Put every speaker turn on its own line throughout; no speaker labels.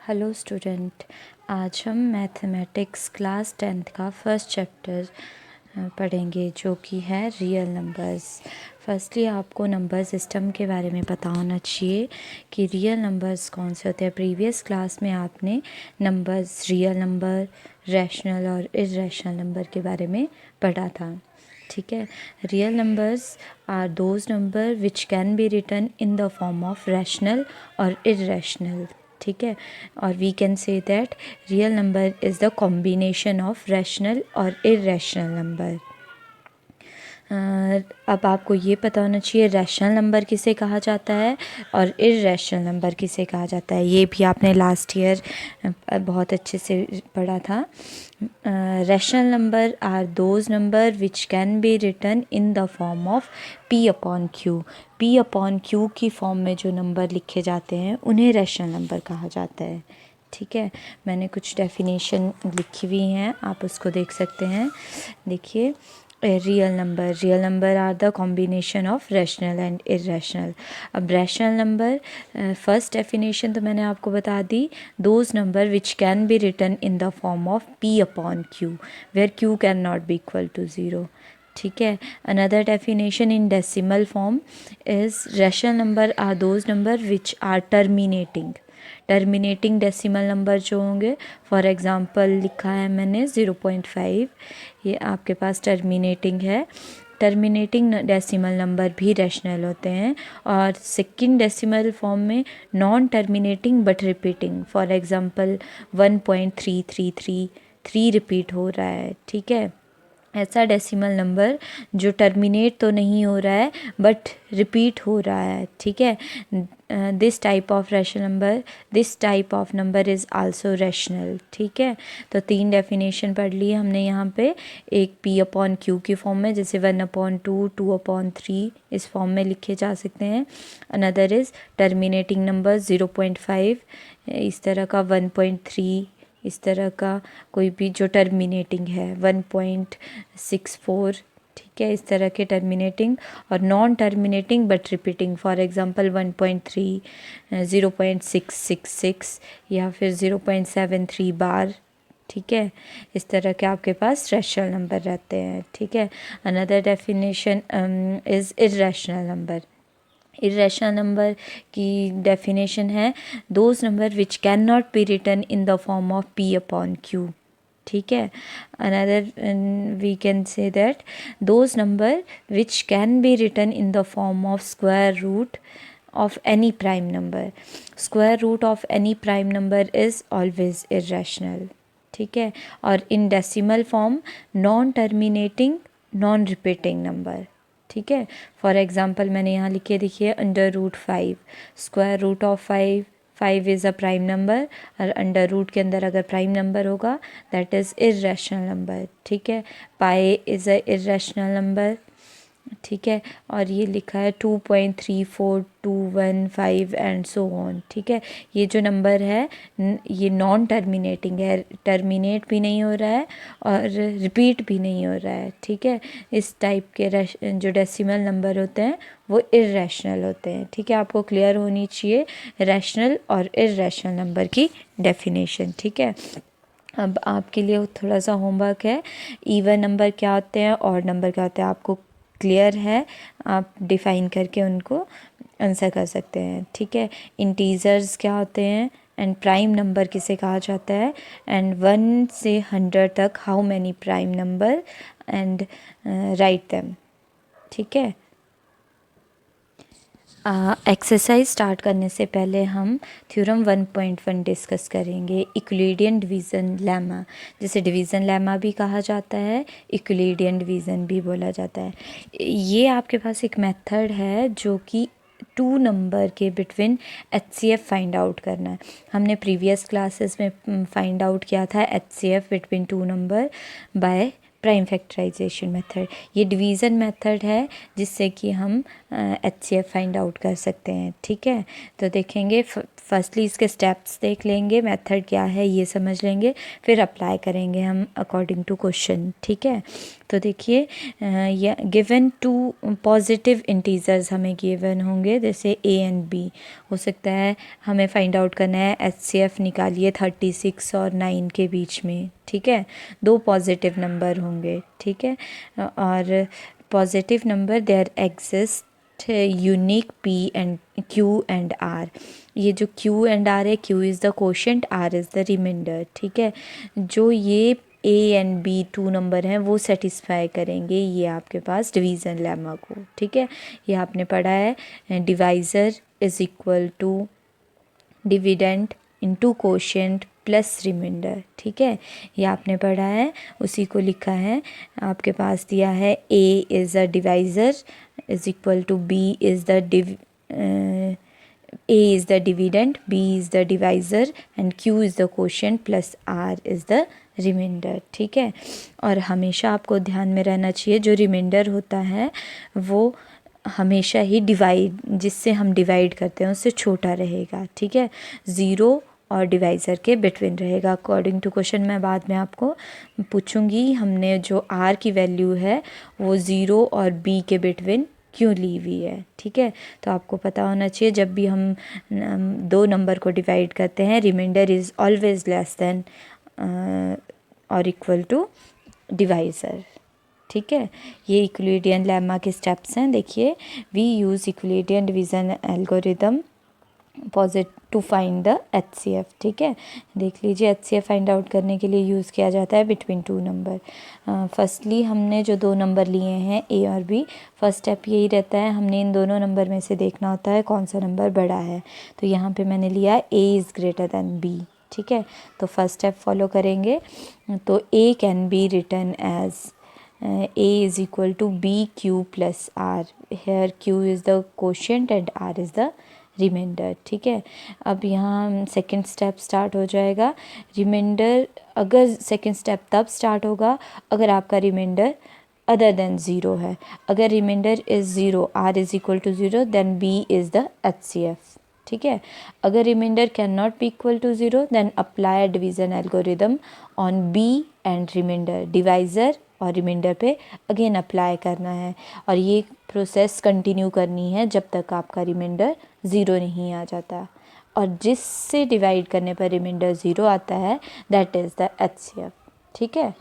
Hello student, आज हम mathematics class 10th का फर्स्ट चैप्टर पढ़ेंगे जो कि है रियल नंबर्स। फर्स्टली आपको नंबर सिस्टम के बारे में पता होना चाहिए कि रियल नंबर्स कौन से होते हैं। प्रीवियस क्लास में आपने नंबर्स, रियल नंबर, रैशनल और इर्रेशनल नंबर के बारे में पढ़ा था। ठीक है। Real numbers are those number which can be written in the form of rational और इर्रेशनल। ठीक है। और we can say that real number is the combination of rational और इर्रेशनल नंबर। अब आपको ये पता होना चाहिए रैशनल नंबर किसे कहा जाता है और इर्रेशनल नंबर किसे कहा जाता है। ये भी आपने लास्ट ईयर बहुत अच्छे से पढ़ा था। Rational number are those number which can be written in the form of p upon q. p upon q की फॉर्म में जो नंबर लिखे जाते हैं उन्हें रैशनल नंबर कहा जाता है। ठीक है। मैंने कुछ डेफिनेशन लिखी हुई हैं, आप उसको देख सकते हैं। देखिए, real number are the combination of rational and irrational. अब रैशनल नंबर फर्स्ट डेफिनेशन तो मैंने आपको बता दी, those number which can be written in the form of p upon q where q can not be equal to 0। ठीक है। Another definition in decimal form is rational number are those number which are terminating decimal number जो होंगे, for example लिखा है मैंने 0.5, ये आपके पास terminating है। टर्मिनेटिंग डेसिमल नंबर भी रैशनल होते हैं। और सेकंड डेसिमल फॉर्म में non terminating but repeating, for example 1.333 3 repeat हो रहा है। ठीक है। ऐसा डेसिमल नंबर जो टर्मिनेट तो नहीं हो रहा है बट रिपीट हो रहा है। ठीक है। This type of number is also rational. ठीक है। तो 3 डेफिनेशन पढ़ ली हमने यहाँ पे। एक p अपॉन क्यू की फॉर्म में, जैसे 1/2, 2/3 इस फॉर्म में लिखे जा सकते हैं। अनदर इज़ टर्मिनेटिंग नंबर 0.5, इस तरह का 1.3, इस तरह का कोई भी जो टर्मिनेटिंग है 1.64। ठीक है। इस तरह के टर्मिनेटिंग और non terminating but repeating, for example 1.3, 0.666 या फिर 0.73 बार। ठीक है। इस तरह के आपके पास रैशनल नंबर रहते हैं। ठीक है। Another definition is irrational number. Irrational number की डेफिनेशन है those number which can not be written in the form of p upon q. ठीक है। Another we can say that those number which can be written in the form of square root of any prime number. Square root of any prime number is always irrational. ठीक है। और in decimal form non terminating non repeating number. ठीक है। For example मैंने यहाँ लिखे, देखिए, √5, square root of 5 is a prime number, और अंडर रूट के अंदर अगर प्राइम नंबर होगा दैट इज़ इर्रेशनल नंबर। ठीक है। Pi is a irrational number. ठीक है। और ये लिखा है 2.34215 एंड सो ऑन। ठीक है। ये जो नंबर है ये नॉन टर्मिनेटिंग है, टर्मिनेट भी नहीं हो रहा है और रिपीट भी नहीं हो रहा है। ठीक है। इस टाइप के जो डेसिमल नंबर होते हैं वो इर्रेशनल होते हैं। ठीक है। आपको क्लियर होनी चाहिए रैशनल और इर्रेशनल नंबर की डेफिनेशन। ठीक है। अब आपके लिए थोड़ा सा होमवर्क है, इवन नंबर क्या होते हैं और नंबर क्या होते हैं आपको क्लियर है, आप डिफ़ाइन करके उनको आंसर कर सकते हैं। ठीक है। इंटीजर्स क्या होते हैं एंड प्राइम नंबर किसे कहा जाता है, एंड 1 से 100 तक how many prime number and write them. ठीक है। एक्सरसाइज स्टार्ट करने से पहले हम थ्योरम 1.1 डिस्कस करेंगे, इक्विलिडियन डिवीज़न लेमा, जिसे डिवीज़न लेमा भी कहा जाता है, इक्विलिडियन डिवीज़न भी बोला जाता है। ये आपके पास एक मेथड है जो कि 2 नंबर के बिटवीन HCF फाइंड आउट करना है। हमने प्रीवियस क्लासेस में फाइंड आउट किया था HCF between 2 number by prime factorization method. ये डिवीज़न मेथड है जिससे कि हम HCF फाइंड आउट कर सकते हैं। ठीक है। तो देखेंगे फर्स्टली इसके स्टेप्स देख लेंगे, मेथड क्या है ये समझ लेंगे, फिर अप्लाई करेंगे हम अकॉर्डिंग टू क्वेश्चन। ठीक है, तो देखिए गिवन टू पॉजिटिव इंटीजर्स हमें गिवन होंगे, जैसे ए एंड बी। हो सकता है हमें फाइंड आउट करना है, HCF निकालिए 36 और 9 के बीच में। ठीक है, दो पॉजिटिव नंबर होंगे। ठीक है, और positive number there exist unique P and Q and R। ये जो Q एंड R है, Q is the quotient, R is the remainder. ठीक है, जो ये A एंड B 2 नंबर हैं वो सेटिस्फाई करेंगे ये आपके पास डिवीज़न लेमा को। ठीक है, ये आपने पढ़ा है, divisor is equal to dividend into quotient plus remainder. ठीक है, ये आपने पढ़ा है, उसी को लिखा है। आपके पास दिया है A is a divisor is equal to B is the A is the dividend, B is the divisor and Q is the quotient plus R is the remainder। ठीक है, और हमेशा आपको ध्यान में रहना चाहिए जो रिमाइंडर होता है वो हमेशा ही डिवाइड, जिससे हम डिवाइड करते हैं उससे छोटा रहेगा। ठीक है, ज़ीरो और डिवाइज़र के बिटवीन रहेगा। अकॉर्डिंग टू क्वेश्चन मैं बाद में आपको पूछूंगी हमने जो R की वैल्यू है वो ज़ीरो और B के बिटवीन क्यों ली हुई है। ठीक है, तो आपको पता होना चाहिए जब भी हम दो नंबर को डिवाइड करते हैं, remainder is always less than और इक्वल टू डिवाइज़र। ठीक है, ये यूक्लिडियन लेमा के स्टेप्स हैं। देखिए, we use Euclidean division algorithm to find the HCF। ठीक है, देख लीजिए HCF फाइंड आउट करने के लिए यूज़ किया जाता है बिटवीन टू नंबर। फर्स्टली हमने जो दो नंबर लिए हैं A और B, फर्स्ट स्टेप यही रहता है, हमने इन दोनों नंबर में से देखना होता है कौन सा नंबर बड़ा है। तो यहाँ पे मैंने लिया A is greater than B। ठीक है, तो फर्स्ट स्टेप फॉलो करेंगे, तो A can be written as A is equal to BQ plus R। Here Q is the quotient and R is the remainder. ठीक है, अब यहाँ सेकंड स्टेप स्टार्ट हो जाएगा। रिमाइंडर, अगर सेकंड स्टेप तब स्टार्ट होगा अगर आपका रिमाइंडर अदर देन ज़ीरो है। अगर remainder is zero, R is equal to zero, then B is the HCF। ठीक है, अगर remainder can not be equal to zero, then apply division algorithm on B and remainder. Divisor और remainder पे again apply करना है, और ये process continue करनी है जब तक आपका रिमाइंडर ज़ीरो नहीं आ जाता, और जिससे डिवाइड करने पर रिमाइंडर ज़ीरो आता है दैट इज़ द HCF। ठीक है,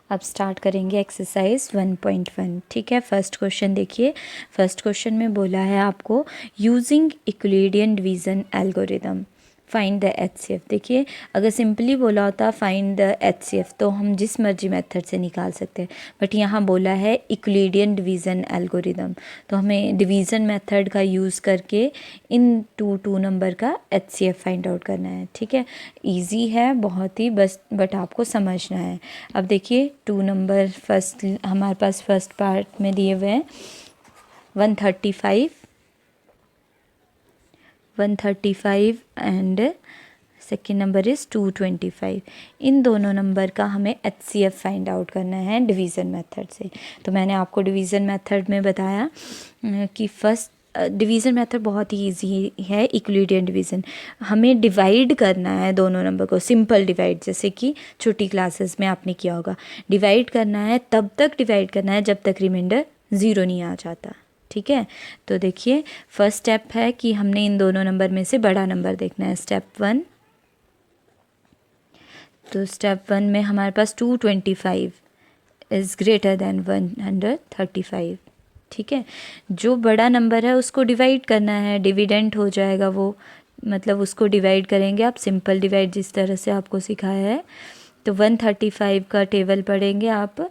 अब स्टार्ट करेंगे एक्सरसाइज 1.1। ठीक है, फर्स्ट क्वेश्चन देखिए, फर्स्ट क्वेश्चन में बोला है आपको using Euclidean division algorithm find the HCF। देखिए, अगर सिंपली बोला होता फाइंड द HCF तो हम जिस मर्जी मेथड से निकाल सकते हैं, बट यहाँ बोला है यूक्लिडियन डिवीज़न एल्गोरिदम, तो हमें डिवीज़न मेथड का यूज़ करके इन टू नंबर का HCF फाइंड आउट करना है। ठीक है, इजी है बहुत ही, बस बट आपको समझना है। अब देखिए, टू नंबर फर्स्ट हमारे पास फर्स्ट पार्ट में दिए हुए हैं 135 एंड सेकेंड नंबर इज़ 225। इन दोनों नंबर का हमें HCF फाइंड आउट करना है डिवीज़न मेथड से। तो मैंने आपको डिवीज़न मेथड में बताया कि फर्स्ट डिवीज़न मेथड बहुत ही ईजी है। यूक्लिडियन डिवीज़न, हमें डिवाइड करना है दोनों नंबर को, सिंपल डिवाइड, जैसे कि छोटी क्लासेस में आपने किया होगा। डिवाइड करना है, तब तक डिवाइड करना है जब तक रिमाइंडर ज़ीरो नहीं आ जाता। ठीक है, तो देखिए फर्स्ट स्टेप है कि हमने इन दोनों नंबर में से बड़ा नंबर देखना है, स्टेप 1। तो स्टेप 1 में हमारे पास 225 इज़ ग्रेटर दैन 135। ठीक है, जो बड़ा नंबर है उसको डिवाइड करना है, डिविडेंड हो जाएगा वो, मतलब उसको डिवाइड करेंगे आप, सिंपल डिवाइड जिस तरह से आपको सिखाया है। तो 135 का टेबल पढ़ेंगे आप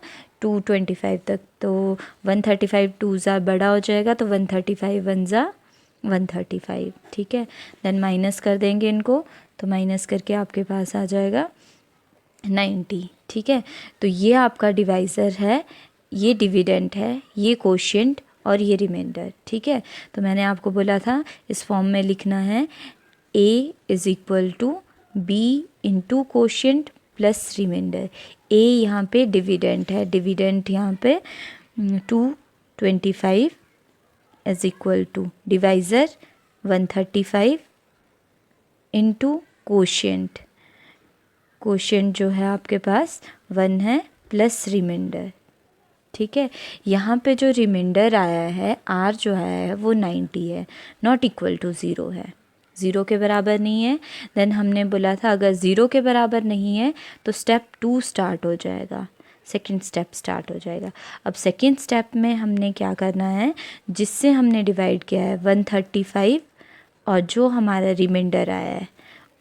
225 तक, तो 135 टू ज़ा बड़ा हो जाएगा, तो 135 वन ज़ा 135। ठीक है, देन माइनस कर देंगे इनको, तो माइनस करके आपके पास आ जाएगा 90। ठीक है, तो ये आपका डिवाइज़र है, ये डिविडेंड है, ये कोशेंट और ये रिमाइंडर। ठीक है, तो मैंने आपको बोला था इस फॉर्म में लिखना है A is equal to B into quotient plus remainder. A यहाँ पे डिविडेंड है, डिविडेंड यहाँ पे 225 is equal to divisor 135 into quotient. Quotient जो है आपके पास 1 है प्लस रिमाइंडर। ठीक है, यहाँ पे जो रिमाइंडर आया है आर जो आया है वो 90 है, नॉट इक्वल टू 0 है, 0 के बराबर नहीं है। देन हमने बोला था अगर 0 के बराबर नहीं है तो स्टेप 2 स्टार्ट हो जाएगा, सेकंड स्टेप स्टार्ट हो जाएगा। अब सेकंड स्टेप में हमने क्या करना है, जिससे हमने डिवाइड किया है 135 और जो हमारा रिमाइंडर आया है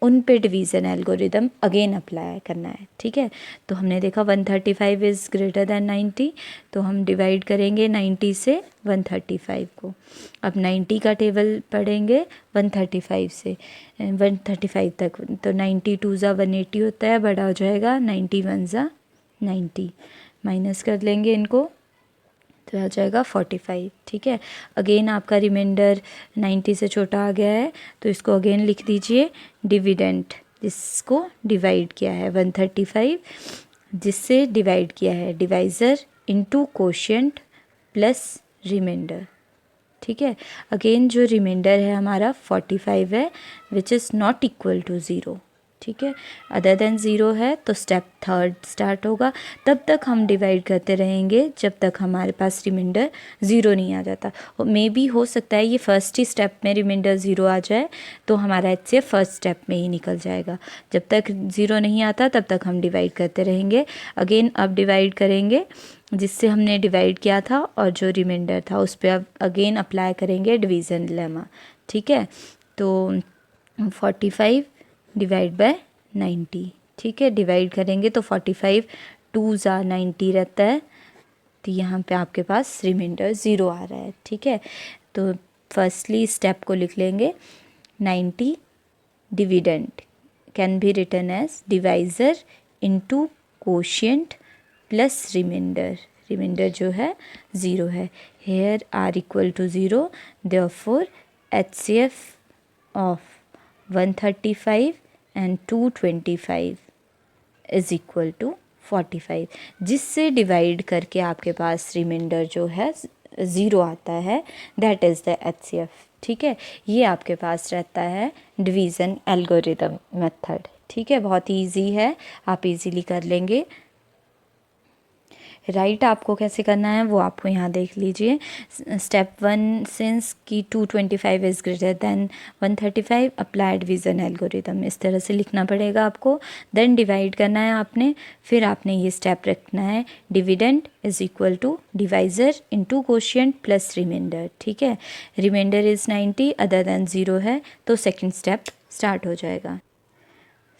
उन पे डिवीज़न एल्गोरिदम अगेन अप्लाई करना है। ठीक है, तो हमने देखा 135 इज़ ग्रेटर दैन 90, तो हम डिवाइड करेंगे 90 से 135 को। अब 90 का टेबल पढ़ेंगे 135 से 135 तक, तो 92 ज़ा 180 होता है, बड़ा हो जाएगा 91 ज़ा 90, माइनस कर लेंगे इनको तो आ जाएगा 45। ठीक है, अगेन आपका रिमाइंडर 90 से छोटा आ गया है तो इसको अगेन लिख दीजिए डिविडेंड, जिसको डिवाइड किया है 135, जिससे डिवाइड किया है divisor into quotient plus remainder. ठीक है, अगेन जो रिमाइंडर है हमारा 45 है which is not equal to 0। ठीक है, अदर देन 0 है तो स्टेप थर्ड स्टार्ट होगा। तब तक हम डिवाइड करते रहेंगे जब तक हमारे पास रिमाइंडर 0 नहीं आ जाता। मे बी हो सकता है ये फर्स्ट ही स्टेप में रिमाइंडर 0 आ जाए तो हमारा HCF फर्स्ट स्टेप में ही निकल जाएगा। जब तक 0 नहीं आता तब तक हम डिवाइड करते रहेंगे। अगेन अब डिवाइड करेंगे जिससे हमने डिवाइड किया था और जो रिमाइंडर था उस पर अब अगेन अप्लाई करेंगे डिवीज़न लेमा। ठीक है, तो 45 डिवाइड बाय 90। ठीक है, डिवाइड करेंगे तो 45 2 ज़ा 90 रहता है, तो यहाँ पे आपके पास रिमाइंडर 0 आ रहा है। ठीक है, तो फर्स्टली स्टेप को लिख लेंगे 90 dividend can be written as divisor into quotient plus remainder, remainder जो है 0 है। Here R equal to 0, therefore HCF of 135 and 225 is equal to 45, जिससे डिवाइड करके आपके पास रिमाइंडर जो है 0 आता है, दैट इज़ द HCF। ठीक है, ये आपके पास रहता है डिवीज़न एल्गोरिदम मेथड। ठीक है, बहुत ईजी है, आप इजीली कर लेंगे। राइट आपको कैसे करना है वो आपको यहाँ देख लीजिए। स्टेप 1 सिंस की 225 is greater than 135 apply division algorithm, इस तरह से लिखना पड़ेगा आपको। देन डिवाइड करना है आपने, फिर आपने ये स्टेप रखना है dividend is equal to divisor into quotient plus remainder. ठीक है, रिमाइंडर इज़ 90 अदर दैन 0 है तो सेकेंड स्टेप स्टार्ट हो जाएगा।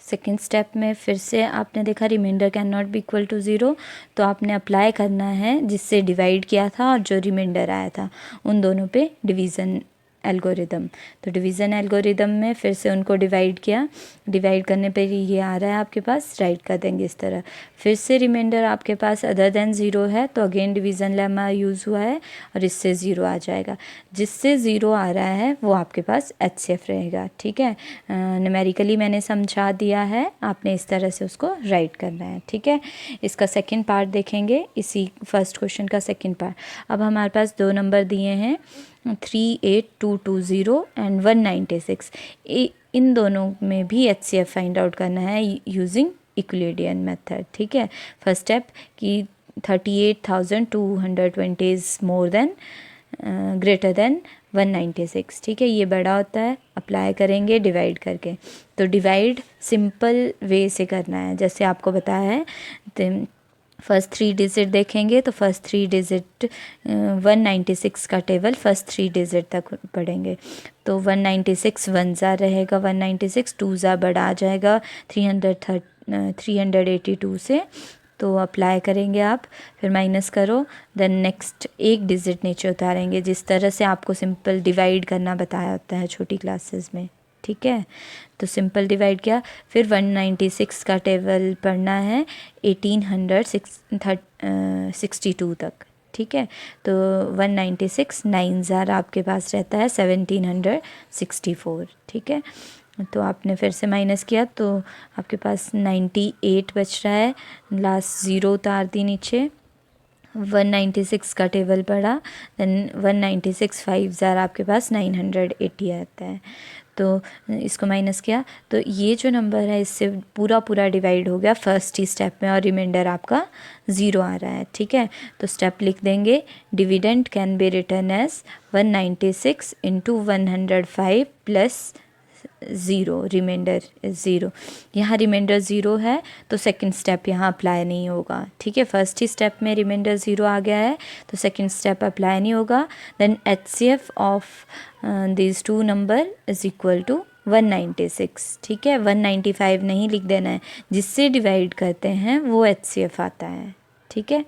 सेकेंड स्टेप में फिर से आपने देखा remainder can not be equal to 0, तो आपने अप्लाई करना है जिससे डिवाइड किया था और जो रिमाइंडर आया था उन दोनों पे डिवीज़न एल्गोरिदम। तो डिवीज़न एल्गोरिदम में फिर से उनको डिवाइड किया, डिवाइड करने पे ये आ रहा है आपके पास, राइट कर देंगे इस तरह। फिर से रिमाइंडर आपके पास अदर देन 0 है तो अगेन डिवीज़न लेमा यूज़ हुआ है और इससे 0 आ जाएगा। जिससे 0 आ रहा है वो आपके पास HCF रहेगा। ठीक है, न्यूमेरिकली मैंने समझा दिया है, आपने इस तरह से उसको राइट करना है। ठीक है, इसका सेकेंड पार्ट देखेंगे, इसी फर्स्ट क्वेश्चन का सेकेंड पार्ट। अब हमारे पास 2 नंबर दिए हैं 38220 एंड 196। इन दोनों में भी HCF फाइंड आउट करना है यूजिंग यूक्लिडियन मेथड। ठीक है, फर्स्ट स्टेप कि 38,220 is more than greater than 196। ठीक है, ये बड़ा होता है, अप्लाई करेंगे डिवाइड करके। तो डिवाइड सिंपल वे से करना है जैसे आपको बताया है। तो फर्स्ट 3 डिजिट देखेंगे तो फर्स्ट 3 डिजिट 196 का टेबल फर्स्ट 3 डिजिट तक पढ़ेंगे। तो 196 1 ज़ा रहेगा, 196 2 ज़ा बड़ा आ जाएगा 382 से, तो अप्लाई करेंगे आप, फिर माइनस करो, देन नेक्स्ट एक डिजिट नीचे उतारेंगे, जिस तरह से आपको सिंपल डिवाइड करना बताया होता है छोटी क्लासेस में। ठीक है, तो सिंपल डिवाइड किया, फिर 196 का टेबल पढ़ना है 1862 तक। ठीक है, तो 196 9 ज़ार आपके पास रहता है 1764। ठीक है, तो आपने फिर से माइनस किया तो आपके पास 98 बच रहा है, लास्ट 0 उतार दी नीचे, 196 का टेबल पढ़ा, देन 196 5 ज़ार आपके पास 980 आता है। तो इसको माइनस किया तो ये जो नंबर है इससे पूरा पूरा डिवाइड हो गया फर्स्ट ही स्टेप में, और रिमाइंडर आपका 0 आ रहा है। ठीक है, तो स्टेप लिख देंगे, dividend can be written as 196 into 105 plus 0, remainder is 0। यहाँ रिमाइंडर 0 है तो सेकंड स्टेप यहाँ अप्लाई नहीं होगा। ठीक है, फर्स्ट ही स्टेप में रिमाइंडर 0 आ गया है तो सेकंड स्टेप अप्लाई नहीं होगा। Then HCF of these two number is equal to 196। ठीक है, 195 नहीं लिख देना है, जिससे डिवाइड करते हैं वो HCF आता है। ठीक है,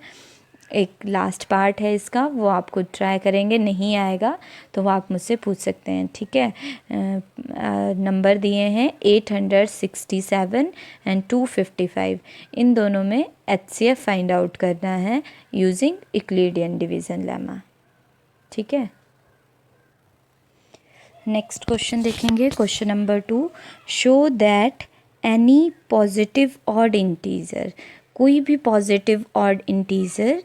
एक लास्ट पार्ट है इसका, वो आपको ट्राई करेंगे, नहीं आएगा तो वो आप मुझसे पूछ सकते हैं। ठीक है, नंबर दिए हैं 867 एंड 255, इन दोनों में HCF फाइंड आउट करना है यूजिंग यूक्लिडियन डिवीज़न लेमा। ठीक है, नेक्स्ट क्वेश्चन देखेंगे, question number 2, show that any positive odd integer, कोई भी positive odd integer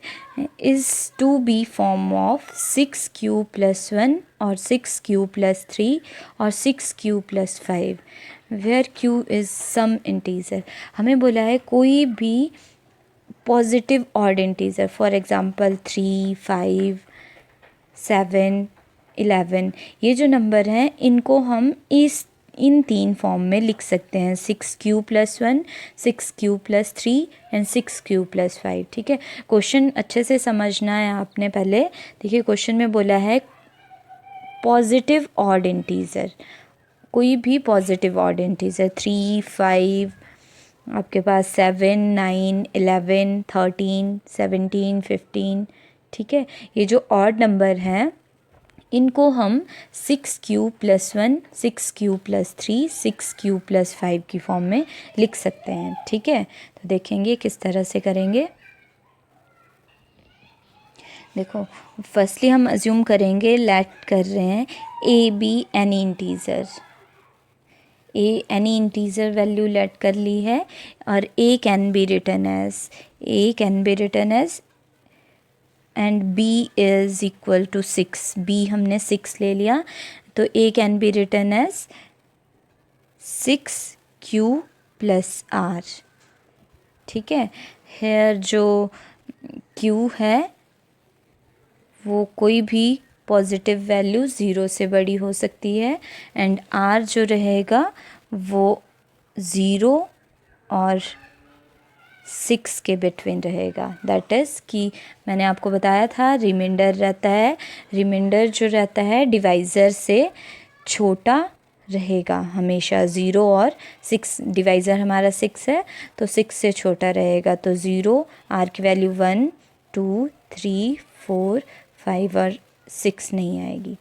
is to be form of 6q + 1 और 6q + 3 और 6q + 5 where q is some integer. हमें बोला है कोई भी positive odd integer, for example 3, 5, 7, 11, ये जो नंबर हैं इनको हम इन 3 फॉर्म में लिख सकते हैं, 6q + 1, 6q + 3 एंड 6q + 5। ठीक है, क्वेश्चन अच्छे से समझना है आपने। पहले देखिए, क्वेश्चन में बोला है पॉजिटिव ऑड इंटीजर, कोई भी पॉजिटिव ऑड इंटीजर 3, 5, आपके पास 7, 9, 11, 13, 17, 15। ठीक है, ये जो ऑड नंबर हैं इनको हम 6q + 1, 6q + 3, 6q + 5 की फॉर्म में लिख सकते हैं। ठीक है, तो देखेंगे किस तरह से करेंगे। देखो, फर्स्टली हम अज्यूम करेंगे, लेट कर रहे हैं a b any integer, a any integer value let कर ली है, और a can be written as and b is equal to 6, b हमने 6 ले लिया, तो a can be written as 6q + r। ठीक है, हेयर जो q है वो कोई भी पॉजिटिव वैल्यू 0 से बड़ी हो सकती है, एंड r जो रहेगा वो 0 और 6 के बिटवीन रहेगा। दैट इज़ कि मैंने आपको बताया था रिमाइंडर रहता है, रिमाइंडर जो रहता है डिवाइज़र से छोटा रहेगा हमेशा। 0 और 6, डिवाइज़र हमारा 6 है तो 6 से छोटा रहेगा, तो 0, r की वैल्यू 1, 2, 3, 4, 5 और 6 नहीं आएगी।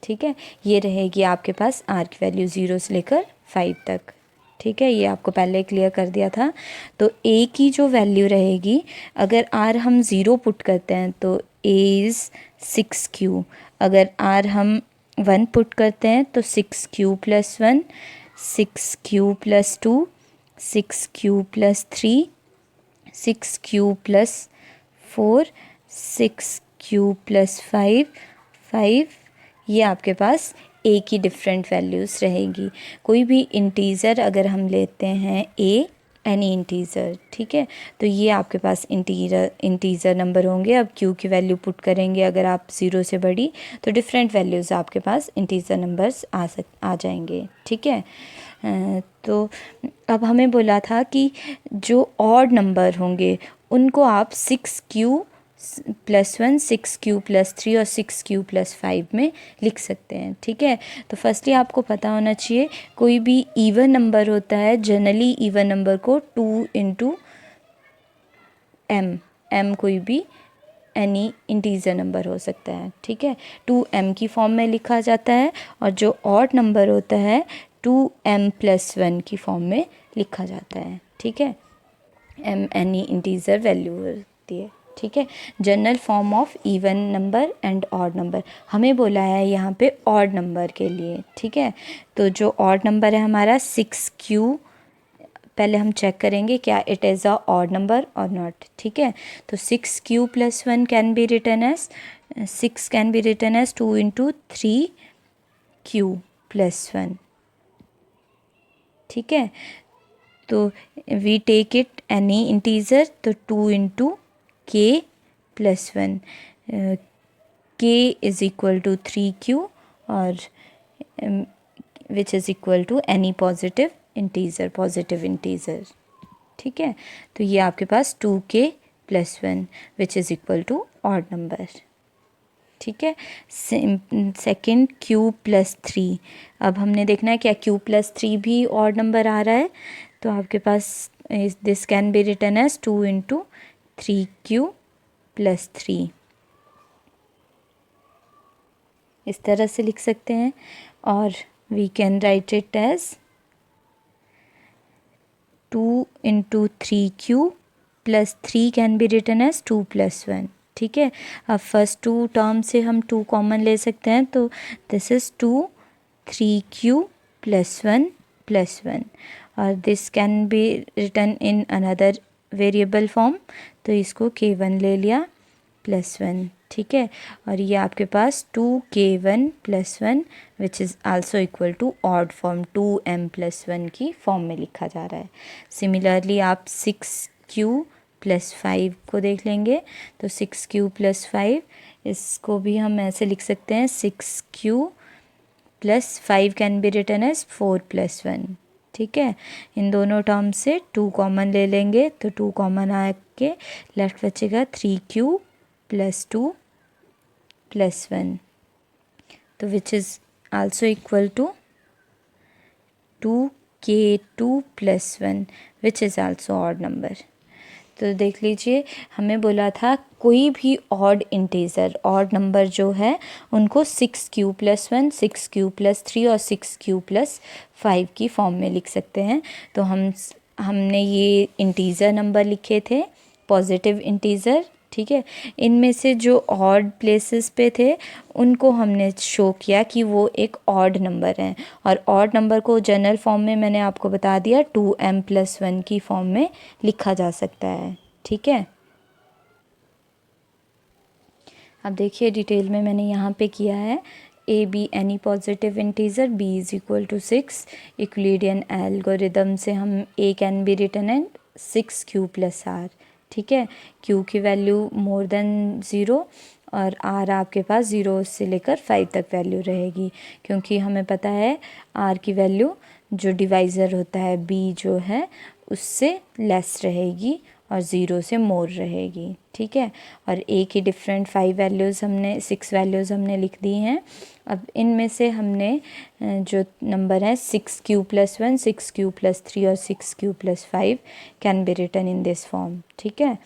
ठीक है, ये रहेगी आपके पास r की वैल्यू 0 से लेकर 5 तक। ठीक है, ये आपको पहले क्लियर कर दिया था। तो a की जो वैल्यू रहेगी, अगर r हम 0 पुट करते हैं तो a इज़ 6q, अगर r हम 1 पुट करते हैं तो 6q + 1, 6q + 2, 6q + 3, 6q + 4, 6q + 5, 5, ये आपके पास a की डिफरेंट वैल्यूज़ रहेगी। कोई भी इंटीज़र अगर हम लेते हैं a एनी इंटीज़र, ठीक है, तो ये आपके पास इंटीज़र नंबर होंगे। अब q की वैल्यू पुट करेंगे अगर आप 0 से बड़ी, तो डिफरेंट वैल्यूज़ आपके पास इंटीज़र नंबर्स आ जाएंगे। ठीक है, तो अब हमें बोला था कि जो ऑड नंबर होंगे उनको आप 6q + 1, 6q + 3 और 6q + 5 में लिख सकते हैं। ठीक है, तो फर्स्टली आपको पता होना चाहिए कोई भी इवन नंबर होता है, जनरली इवन नंबर को 2 × m कोई भी एनी इंटीजर नंबर हो सकता है। ठीक है, 2m की फॉर्म में लिखा जाता है, और जो ऑड नंबर होता है 2m + 1 की फॉर्म में लिखा जाता है। ठीक है, m एनी इंटीजर वैल्यू होती है। ठीक है, general form of even number and odd number. हमें बोला है यहाँ पे ऑड नंबर के लिए। ठीक है, तो जो ऑड नंबर है हमारा 6q पहले हम चेक करेंगे क्या it is a odd number और नॉट, ठीक है। तो 6q + 1 can be written as 6 can be written as 2 × 3q + 1, ठीक है। तो we take it any integer, तो 2 × k + 1, k = 3q और which is equal to any positive integer, ठीक है। तो ये आपके पास 2k + 1 which is equal to odd number, ठीक है। सेकेंड q + 3, अब हमने देखना है क्या q + 3 भी ऑड नंबर आ रहा है। तो आपके पास this can be written as 2 × 3q + 3, इस तरह से लिख सकते हैं। और we can write it as 2 × 3q + 3 can be written as 2 + 1, ठीक है। अब फर्स्ट 2 टर्म से हम 2 कॉमन ले सकते हैं, तो दिस इज़ 2 3q + 1 + 1 और this can be written in another variable form, तो इसको k1 ले लिया +1, ठीक है। और ये आपके पास 2k1 + 1 which is also equal to odd form 2m + 1 की फॉर्म में लिखा जा रहा है। सिमिलरली आप 6q + 5 को देख लेंगे, तो 6q + 5 इसको भी हम ऐसे लिख सकते हैं 6q + 5 can be written as 4 + 1, ठीक है। इन दोनों टर्म से 2 कॉमन ले लेंगे, तो 2 कॉमन आके लेफ्ट बचेगा 3q + 2 + 1, तो which is also equal to 2k2 + 1 which is also odd number. तो देख लीजिए, हमें बोला था कोई भी ऑड इंटीज़र, ऑड नंबर जो है उनको 6q + 1, 6q + 3 और 6q + 5 की फॉर्म में लिख सकते हैं। तो हमने ये इंटीज़र नंबर लिखे थे, पॉजिटिव इंटीज़र, ठीक है। इनमें से जो ऑड प्लेसेस पे थे उनको हमने शो किया कि वो एक ऑड नंबर हैं, और ऑड नंबर को जनरल फॉर्म में मैंने आपको बता दिया 2m + 1 की फॉर्म में लिखा जा सकता है, ठीक है। अब देखिए डिटेल में मैंने यहाँ पे किया है a b any positive integer b = 6, Euclidean algorithm से हम a can be written as 6q + r, ठीक है। q की वैल्यू मोर देन 0 और r आपके पास 0 से लेकर 5 तक वैल्यू रहेगी, क्योंकि हमें पता है r की वैल्यू जो डिवाइज़र होता है b जो है उससे लेस रहेगी और 0 से मोर रहेगी, ठीक है। और a की डिफरेंट 6 वैल्यूज़ हमने लिख दी हैं। अब इनमें से हमने जो नंबर है 6q + 1, 6q + 3 और 6q + 5 can be written in this form, ठीक है।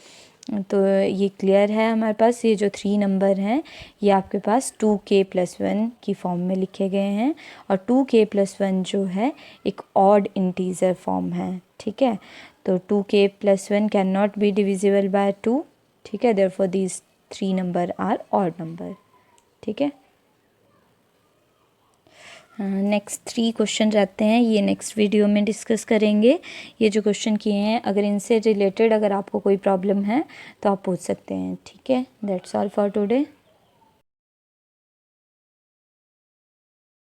तो ये क्लियर है, हमारे पास ये जो 3 नंबर हैं ये आपके पास 2k + 1 की फॉर्म में लिखे गए हैं, और 2k + 1 जो है एक ऑड इंटीज़र फॉर्म है, ठीक है। तो 2k + 1 can not be divisible by 2, ठीक है। Therefore these 3 number are odd number, ठीक है। नेक्स्ट 3 क्वेश्चन रहते हैं, ये नेक्स्ट वीडियो में डिस्कस करेंगे। ये जो क्वेश्चन किए हैं अगर इनसे रिलेटेड अगर आपको कोई प्रॉब्लम है तो आप पूछ सकते हैं, ठीक है। That's all for today.